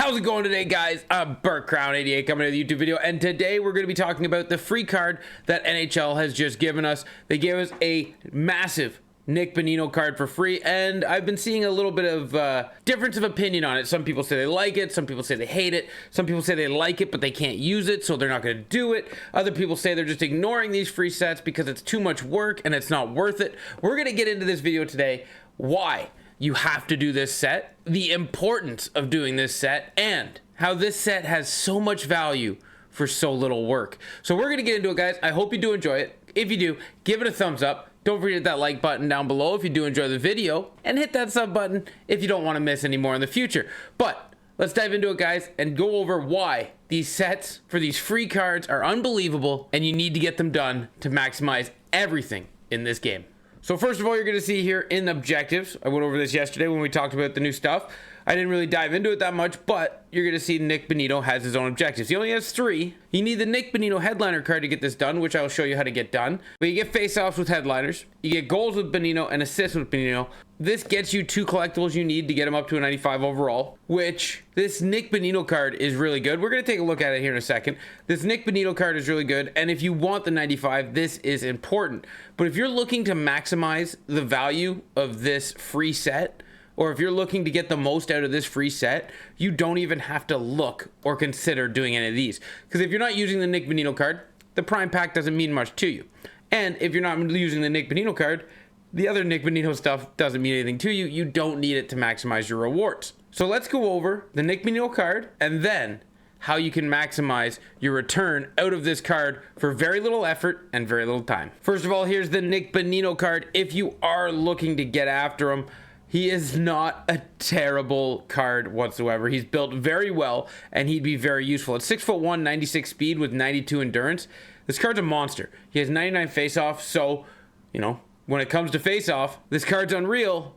How's it going today, guys? I'm Burt Crown 88 coming to the YouTube video, and today we're going to be talking about the free card that NHL has just given us. They gave us a massive Nick Bonino card for free, and I've been seeing a little bit of difference of opinion on it. Some people say they like it, some people say they hate it, some people say they like it but they can't use it, so they're not going to do it. Other people say they're just ignoring these free sets because it's too much work and it's not worth it. We're going to get into this video today why you have to do this set, the importance of doing this set, and how this set has so much value for so little work. So we're going to get into it, guys. I hope you do enjoy it. If you do, give it a thumbs up. Don't forget that like button down below if you do enjoy the video, and hit that sub button if you don't want to miss any more in the future. But let's dive into it, guys, and go over why these sets for these free cards are unbelievable and you need to get them done to maximize everything in this game. So first of all, you're going to see here in objectives, I went over this yesterday when we talked about the new stuff. I didn't really dive into it that much, but you're going to see Nick Bonino has his own objectives. He only has 3. You need the Nick Bonino headliner card to get this done, which I'll show you how to get done. But you get face-offs with headliners, you get goals with Bonino and assists with Bonino. This gets you 2 collectibles you need to get him up to a 95 overall, which this Nick Bonino card is really good. We're going to take a look at it here in a second. This Nick Bonino card is really good, and if you want the 95, this is important. But if you're looking to maximize the value of this free set, or if you're looking to get the most out of this free set, you don't even have to look or consider doing any of these. Because if you're not using the Nick Bonino card, the Prime Pack doesn't mean much to you. And if you're not using the Nick Bonino card, the other Nick Bonino stuff doesn't mean anything to you. You don't need it to maximize your rewards. So let's go over the Nick Bonino card and then how you can maximize your return out of this card for very little effort and very little time. First of all, here's the Nick Bonino card. If you are looking to get after him, he is not a terrible card whatsoever. He's built very well, and he'd be very useful. At 6'1", 96 speed with 92 endurance, this card's a monster. He has 99 face-off, so, you know, when it comes to face-off, this card's unreal,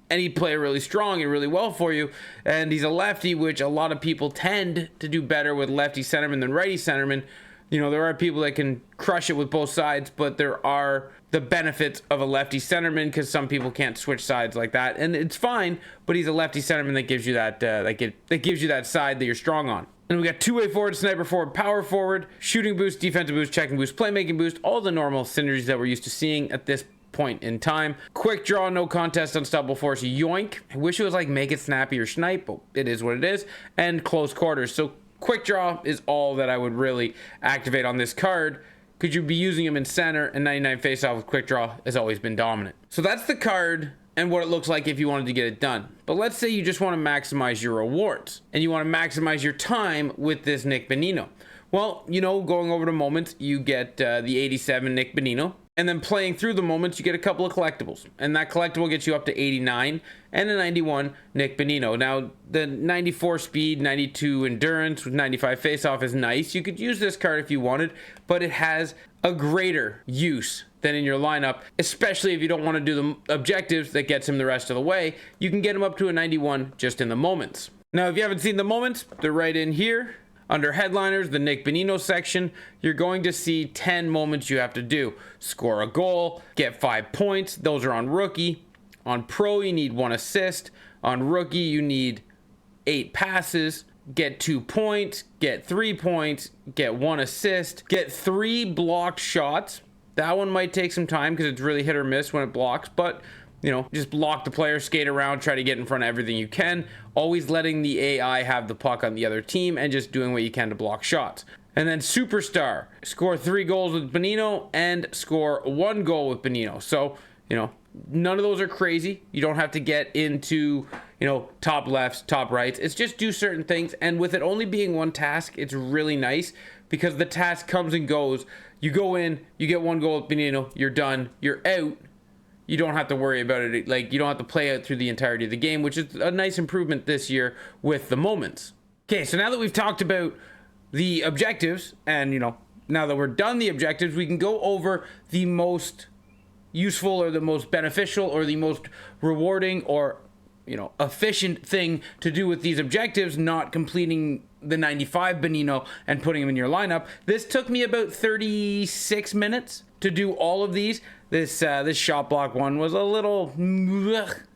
and he'd play really strong and really well for you. And he's a lefty, which a lot of people tend to do better with lefty centerman than righty centerman. You know, there are people that can crush it with both sides, but there are the benefits of a lefty centerman because some people can't switch sides like that, and it's fine. But he's a lefty centerman that gives you that that gives you that side that you're strong on. And we got two-way forward, sniper forward, power forward, shooting boost, defensive boost, checking boost, playmaking boost, all the normal synergies that we're used to seeing at this point in time. Quick draw, no contest, unstoppable force, yoink. I wish it was like make it snappy or snipe, but it is what it is. And close quarters. So quick draw is all that I would really activate on this card, because you'd be using him in center, and 99 face-off with quick draw has always been dominant. So that's the card and what it looks like if you wanted to get it done. But let's say you just want to maximize your rewards and you want to maximize your time with this Nick Bonino. Well, you know, going over the moments, you get the 87 Nick Bonino, and then playing through the moments, you get a couple of collectibles, and that collectible gets you up to 89 and a 91 Nick Bonino. Now, the 94 speed, 92 endurance with 95 face-off is nice. You could use this card if you wanted, but it has a greater use than in your lineup, especially if you don't want to do the objectives that gets him the rest of the way. You can get him up to a 91 just in the moments. Now, if you haven't seen the moments, they're right in here. Under headliners, the Nick Bonino section, you're going to see 10 moments you have to do. Score a goal, get 5 points. Those are on rookie. On pro, you need 1 assist. On rookie, you need 8 passes. Get 2 points, get 3 points, get 1 assist, get 3 blocked shots. That one might take some time because it's really hit or miss when it blocks, but you know, just block the player, skate around, try to get in front of everything you can, always letting the AI have the puck on the other team and just doing what you can to block shots. And then superstar, score 3 goals with Bonino and score 1 goal with Bonino. So, you know, none of those are crazy. You don't have to get into, you know, top lefts, top rights. It's just do certain things. And with it only being 1 task, it's really nice because the task comes and goes. You go in, you get 1 goal with Bonino, you're done, you're out. You don't have to worry about it. Like, you don't have to play out through the entirety of the game, which is a nice improvement this year with the moments. Okay, so now that we've talked about the objectives, and, you know, now that we're done the objectives, we can go over the most useful or the most beneficial or the most rewarding or, you know, efficient thing to do with these objectives, not completing the 95 Bonino and putting him in your lineup. This took me about 36 minutes to do all of these. This shot block one was a little,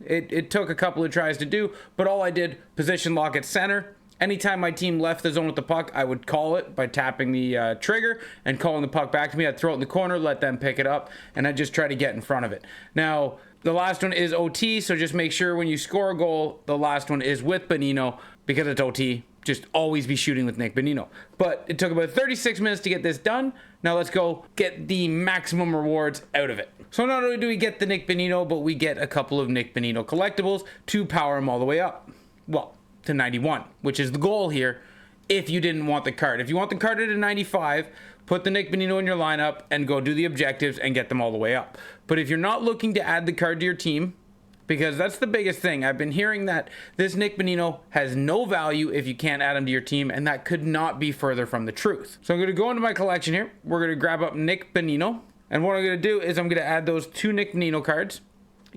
it took a couple of tries to do, but all I did, position lock at center, Anytime my team left the zone with the puck, I would call it by tapping the trigger and calling the puck back to me. I'd throw it in the corner, let them pick it up, and I'd just try to get in front of it. Now, the last one is OT, so just make sure when you score a goal, the last one is with Bonino, because it's OT. Just always be shooting with Nick Bonino. But it took about 36 minutes to get this done. Now let's go get the maximum rewards out of it. So not only do we get the Nick Bonino, but we get a couple of Nick Bonino collectibles to power him all the way up. Well, to 91, which is the goal here if you didn't want the card. If you want the card at a 95, put the Nick Bonino in your lineup and go do the objectives and get them all the way up. But if you're not looking to add the card to your team, because that's the biggest thing. I've been hearing that this Nick Bonino has no value if you can't add him to your team, and that could not be further from the truth. So I'm going to go into my collection here. We're going to grab up Nick Bonino, and what I'm going to do is I'm going to add those 2 Nick Bonino cards,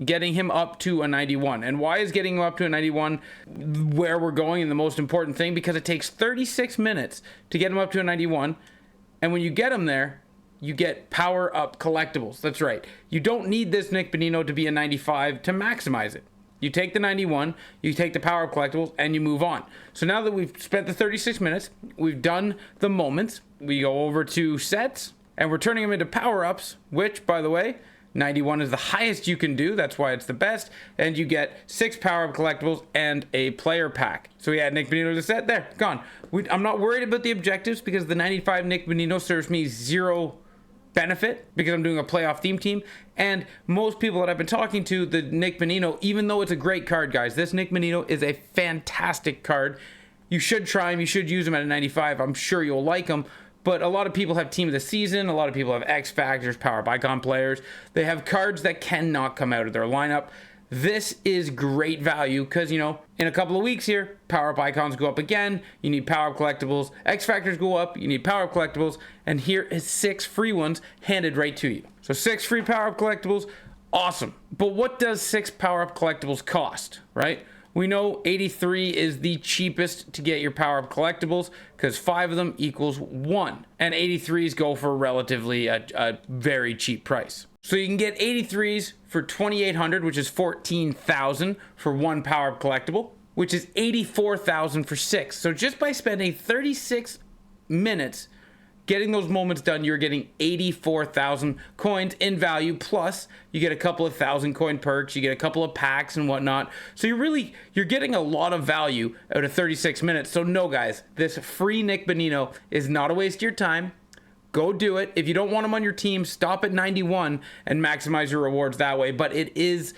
getting him up to a 91. And why is getting him up to a 91 where we're going and the most important thing? Because it takes 36 minutes to get him up to a 91, and when you get him there, you get Power Up Collectibles. That's right. You don't need this Nick Bonino to be a 95 to maximize it. You take the 91, you take the Power Up Collectibles, and you move on. So now that we've spent the 36 minutes, we've done the moments, we go over to sets, and we're turning them into power-ups, which, by the way, 91 is the highest you can do. That's why it's the best. And you get 6 Power Up Collectibles and a player pack. So we add Nick Bonino to the set. There, gone. I'm not worried about the objectives because the 95 Nick Bonino serves me 0 benefit because I'm doing a playoff theme team. And most people that I've been talking to, the Nick Bonino, even though it's a great card, guys, this Nick Bonino is a fantastic card. You should try him. You should use him at a 95. I'm sure you'll like him. But a lot of people have Team of the Season. A lot of people have X Factors, Power Up Icon players. They have cards that cannot come out of their lineup. This is great value because, you know, in a couple of weeks here, Power Up Icons go up again. You need Power Up Collectibles. X Factors go up. You need Power Up Collectibles. And here is 6 free ones handed right to you. So 6 free Power Up Collectibles. Awesome. But what does 6 Power Up Collectibles cost, right? We know 83 is the cheapest to get your Power Up Collectibles because 5 of them equals 1. And 83s go for relatively a very cheap price. So you can get 83s for 2,800, which is 14,000 for 1 Power Up Collectible, which is 84,000 for 6. So just by spending 36 minutes getting those moments done, you're getting 84,000 coins in value, plus you get a couple of 1,000 coin perks, you get a couple of packs and whatnot. So you're getting a lot of value out of 36 minutes. So no, guys, this free Nick Bonino is not a waste of your time. Go do it. If you don't want him on your team, stop at 91 and maximize your rewards that way. But it is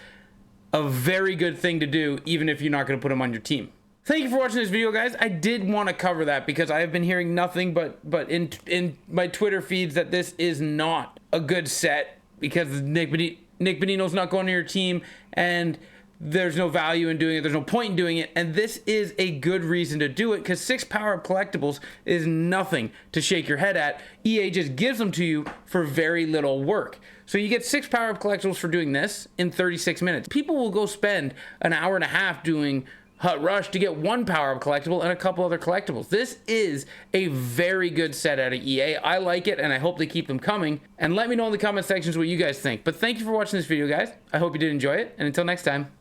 a very good thing to do, even if you're not going to put him on your team. Thank you for watching this video, guys. I did want to cover that because I have been hearing nothing but in my Twitter feeds that this is not a good set because Nick Bonino's not going to your team and there's no value in doing it. There's no point in doing it. And this is a good reason to do it because 6 Power Up Collectibles is nothing to shake your head at. EA just gives them to you for very little work. So you get 6 Power Up Collectibles for doing this in 36 minutes. People will go spend an hour and a half doing Hut Rush to get 1 Power Up Collectible and a couple other collectibles. This is a very good set out of EA. I like it and I hope they keep them coming. And let me know in the comment sections what you guys think. But thank you for watching this video, guys. I hope you did enjoy it. And until next time,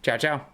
ciao, ciao.